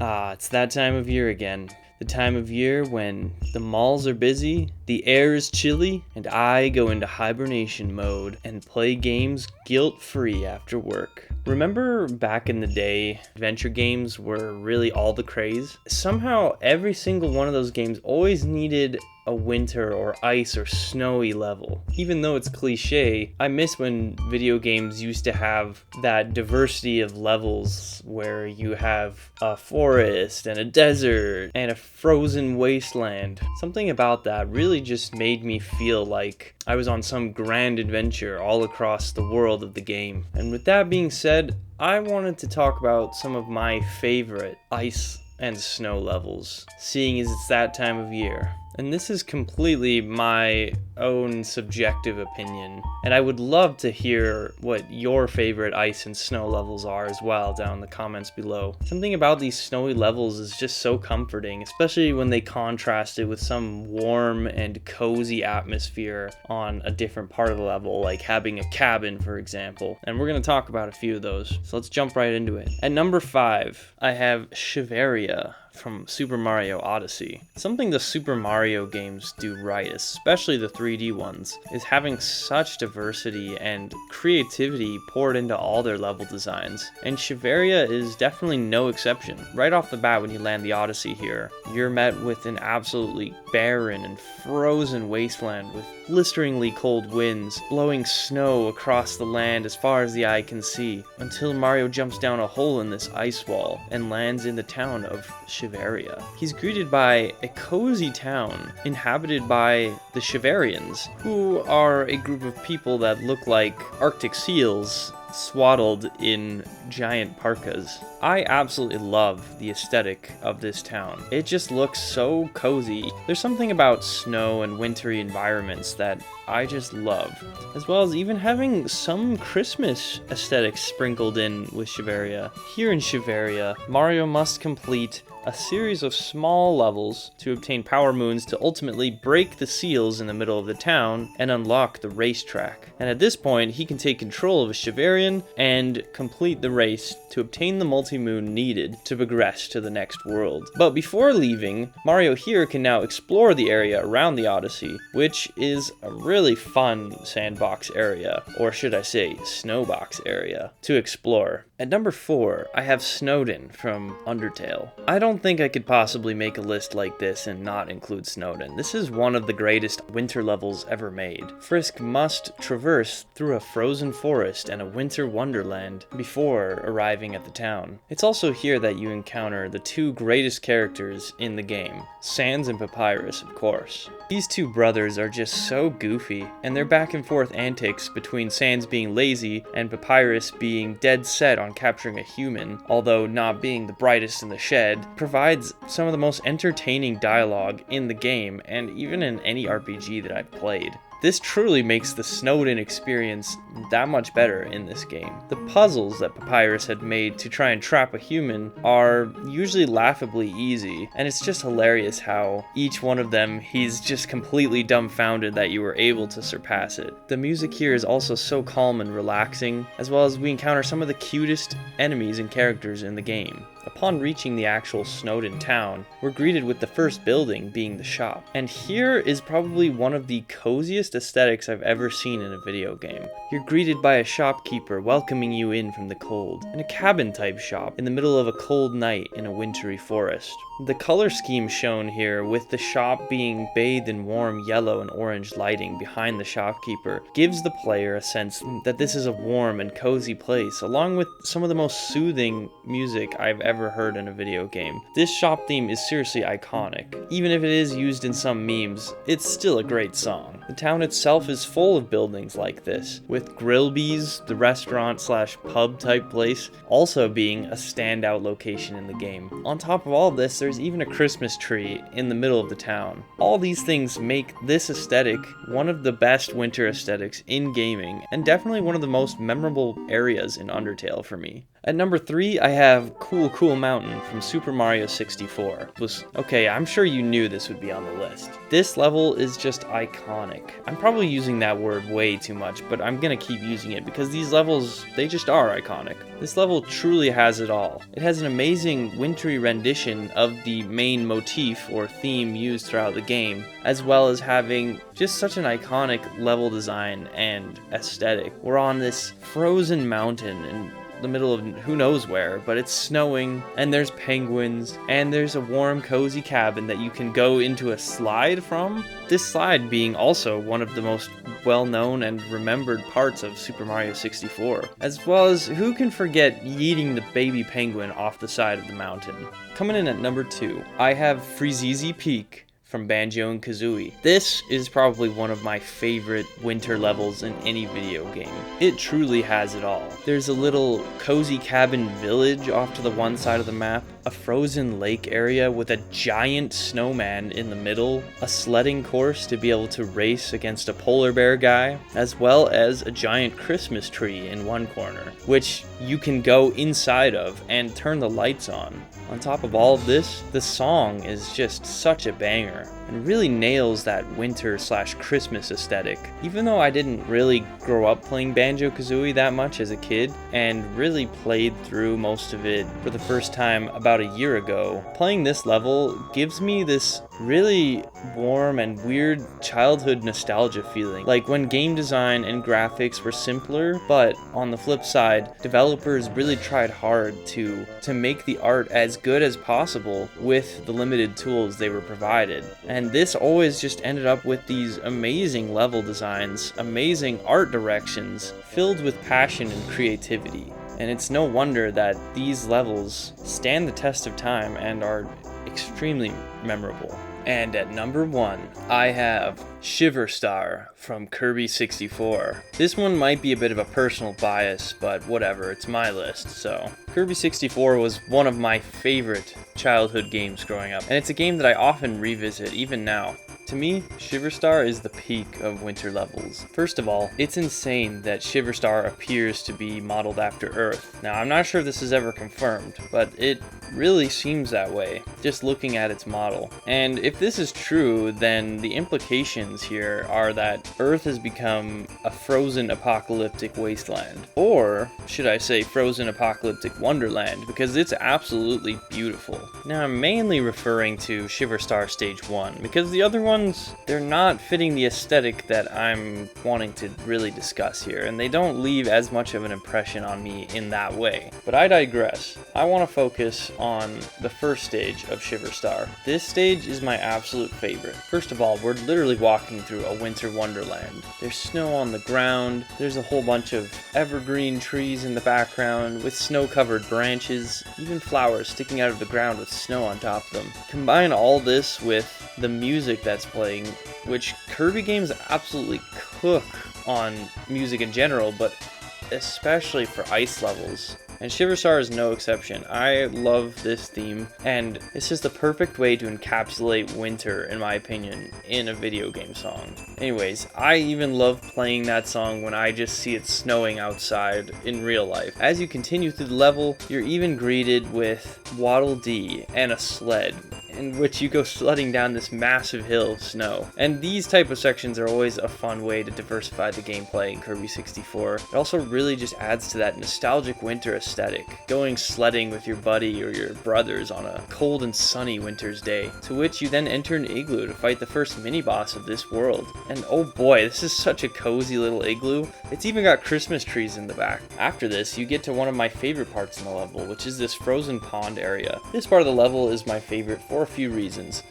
It's that time of year again. The time of year when the malls are busy, the air is chilly, and I go into hibernation mode and play games guilt-free after work. Remember back in the day, adventure games were really all the craze? Somehow every single one of those games always needed a winter or ice or snowy level. Even though it's cliche, I miss when video games used to have that diversity of levels where you have a forest and a desert and a frozen wasteland. Something about that really just made me feel like I was on some grand adventure all across the world of the game. And with that being said, I wanted to talk about some of my favorite ice and snow levels, seeing as it's that time of year. And this is completely my own subjective opinion, and I would love to hear what your favorite ice and snow levels are as well down in the comments below. Something about these snowy levels is just so comforting, especially when they contrast it with some warm and cozy atmosphere on a different part of the level, like having a cabin, for example. And we're going to talk about a few of those, so let's jump right into it. At number 5, I have Shiveria from Super Mario Odyssey. Something the Super Mario games do right, especially the 3D ones, is having such diversity and creativity poured into all their level designs. And Shiveria is definitely no exception. Right off the bat when you land the Odyssey here, you're met with an absolutely barren and frozen wasteland with blisteringly cold winds, blowing snow across the land as far as the eye can see, until Mario jumps down a hole in this ice wall and lands in the town of Shiveria. He's greeted by a cozy town inhabited by the Shiverians, who are a group of people that look like Arctic seals swaddled in giant parkas. I absolutely love the aesthetic of this town. It just looks so cozy. There's something about snow and wintry environments that I just love, as well as even having some Christmas aesthetics sprinkled in with Shiveria. Here in Shiveria, Mario must complete a series of small levels to obtain power moons to ultimately break the seals in the middle of the town and unlock the racetrack. And at this point, he can take control of a Shiverian and complete the race to obtain the multi-moon needed to progress to the next world. But before leaving, Mario here can now explore the area around the Odyssey, which is a really fun sandbox area, or should I say snowbox area, to explore. At number 4, I have Snowdin from Undertale. I don't think I could possibly make a list like this and not include Snowdin. This is one of the greatest winter levels ever made. Frisk must traverse through a frozen forest and a winter wonderland before arriving at the town. It's also here that you encounter the two greatest characters in the game, Sans and Papyrus, of course. These two brothers are just so goofy, and their back and forth antics between Sans being lazy and Papyrus being dead set on capturing a human, although not being the brightest in the shed, provides some of the most entertaining dialogue in the game and even in any RPG that I've played. This truly makes the Snowdin experience that much better in this game. The puzzles that Papyrus had made to try and trap a human are usually laughably easy, and it's just hilarious how each one of them, he's just completely dumbfounded that you were able to surpass it. The music here is also so calm and relaxing, as well as we encounter some of the cutest enemies and characters in the game. Upon reaching the actual Snowdin town, we're greeted with the first building being the shop. And here is probably one of the coziest aesthetics I've ever seen in a video game. You're greeted by a shopkeeper welcoming you in from the cold, in a cabin type shop in the middle of a cold night in a wintry forest. The color scheme shown here, with the shop being bathed in warm yellow and orange lighting behind the shopkeeper, gives the player a sense that this is a warm and cozy place, along with some of the most soothing music I've ever heard in a video game. This shop theme is seriously iconic. Even if it is used in some memes, it's still a great song. The town itself is full of buildings like this, with Grillby's, the restaurant slash pub type place, also being a standout location in the game. On top of all of this, there's even a Christmas tree in the middle of the town. All these things make this aesthetic one of the best winter aesthetics in gaming, and definitely one of the most memorable areas in Undertale for me. At number 3, I have Cool Mountain from Super Mario 64. Okay, I'm sure you knew this would be on the list. This level is just iconic. I'm probably using that word way too much, but I'm gonna keep using it because these levels, they just are iconic. This level truly has it all. It has an amazing wintry rendition of the main motif or theme used throughout the game, as well as having just such an iconic level design and aesthetic. We're on this frozen mountain and the middle of who knows where, but it's snowing and there's penguins and there's a warm cozy cabin that you can go into a slide from. This slide being also one of the most well-known and remembered parts of Super Mario 64, as well as who can forget yeeting the baby penguin off the side of the mountain. Coming in at number 2, I have Freezeezy Peak from Banjo-Kazooie. This is probably one of my favorite winter levels in any video game. It truly has it all. There's a little cozy cabin village off to the one side of the map, a frozen lake area with a giant snowman in the middle, a sledding course to be able to race against a polar bear guy, as well as a giant Christmas tree in one corner, which you can go inside of and turn the lights on. On top of all of this, the song is just such a banger and really nails that winter/Christmas aesthetic. Even though I didn't really grow up playing Banjo-Kazooie that much as a kid and really played through most of it for the first time about a year ago, playing this level gives me this really warm and weird childhood nostalgia feeling. Like when game design and graphics were simpler, but on the flip side, developers really tried hard to make the art as good as possible with the limited tools they were provided. And this always just ended up with these amazing level designs, amazing art directions, filled with passion and creativity. And it's no wonder that these levels stand the test of time and are extremely memorable. And at number 1, I have Shiver Star from Kirby 64. This one might be a bit of a personal bias, but whatever, it's my list, so. Kirby 64 was one of my favorite childhood games growing up, and it's a game that I often revisit, even now. To me, Shiver Star is the peak of winter levels. First of all, it's insane that Shiver Star appears to be modeled after Earth. Now, I'm not sure if this is ever confirmed, but it really seems that way, just looking at its model. And if this is true, then the implications here are that Earth has become a frozen apocalyptic wasteland. Or, should I say frozen apocalyptic wonderland, because it's absolutely beautiful. Now, I'm mainly referring to Shiver Star Stage 1, because the other ones, they're not fitting the aesthetic that I'm wanting to really discuss here, and they don't leave as much of an impression on me in that way. But I digress. I want to focus on the first stage of Shiver Star. This stage is my absolute favorite. First of all, we're literally walking through a winter wonderland. There's snow on the ground, there's a whole bunch of evergreen trees in the background with snow-covered branches, even flowers sticking out of the ground with snow on top of them. Combine all this with the music that's playing, which Kirby games absolutely cook on music in general, but especially for ice levels. And Shiver Star is no exception. I love this theme, and it's just the perfect way to encapsulate winter, in my opinion, in a video game song. Anyways, I even love playing that song when I just see it snowing outside in real life. As you continue through the level, you're even greeted with Waddle Dee and a sled, in which you go sledding down this massive hill of snow. And these type of sections are always a fun way to diversify the gameplay in Kirby 64. It also really just adds to that nostalgic winter aesthetic, going sledding with your buddy or your brothers on a cold and sunny winter's day, to which you then enter an igloo to fight the first mini-boss of this world. And oh boy, this is such a cozy little igloo. It's even got Christmas trees in the back. After this, you get to one of my favorite parts in the level, which is this frozen pond area. This part of the level is my favorite for a few reasons.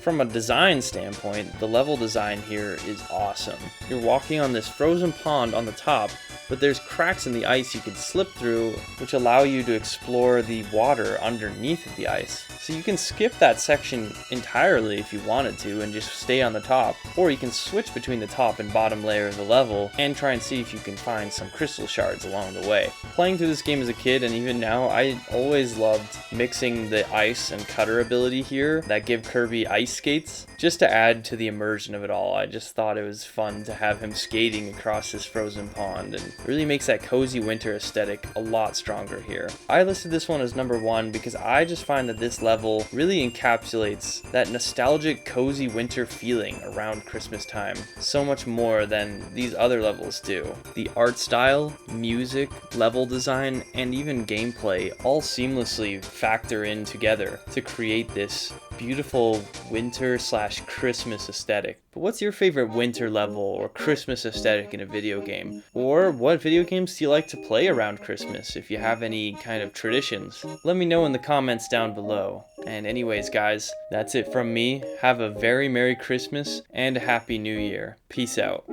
From a design standpoint, the level design here is awesome. You're walking on this frozen pond on the top, but there's cracks in the ice you can slip through, which allow you to explore the water underneath of the ice. So you can skip that section entirely if you wanted to and just stay on the top, or you can switch between the top and bottom layer of the level and try and see if you can find some crystal shards along the way. Playing through this game as a kid and even now, I always loved mixing the ice and cutter ability here that give Kirby ice skates, just to add to the immersion of it all. I just thought it was fun to have him skating across this frozen pond, and really makes that cozy winter aesthetic a lot stronger here. I listed this one as number 1 because I just find that this level really encapsulates that nostalgic cozy winter feeling around Christmas time so much more than these other levels do. The art style, music, level design, and even gameplay all seamlessly factor in together to create this beautiful winter/Christmas aesthetic. But what's your favorite winter level or Christmas aesthetic in a video game? Or what video games do you like to play around Christmas if you have any kind of traditions? Let me know in the comments down below. And anyways guys, that's it from me. Have a very Merry Christmas and a Happy New Year. Peace out.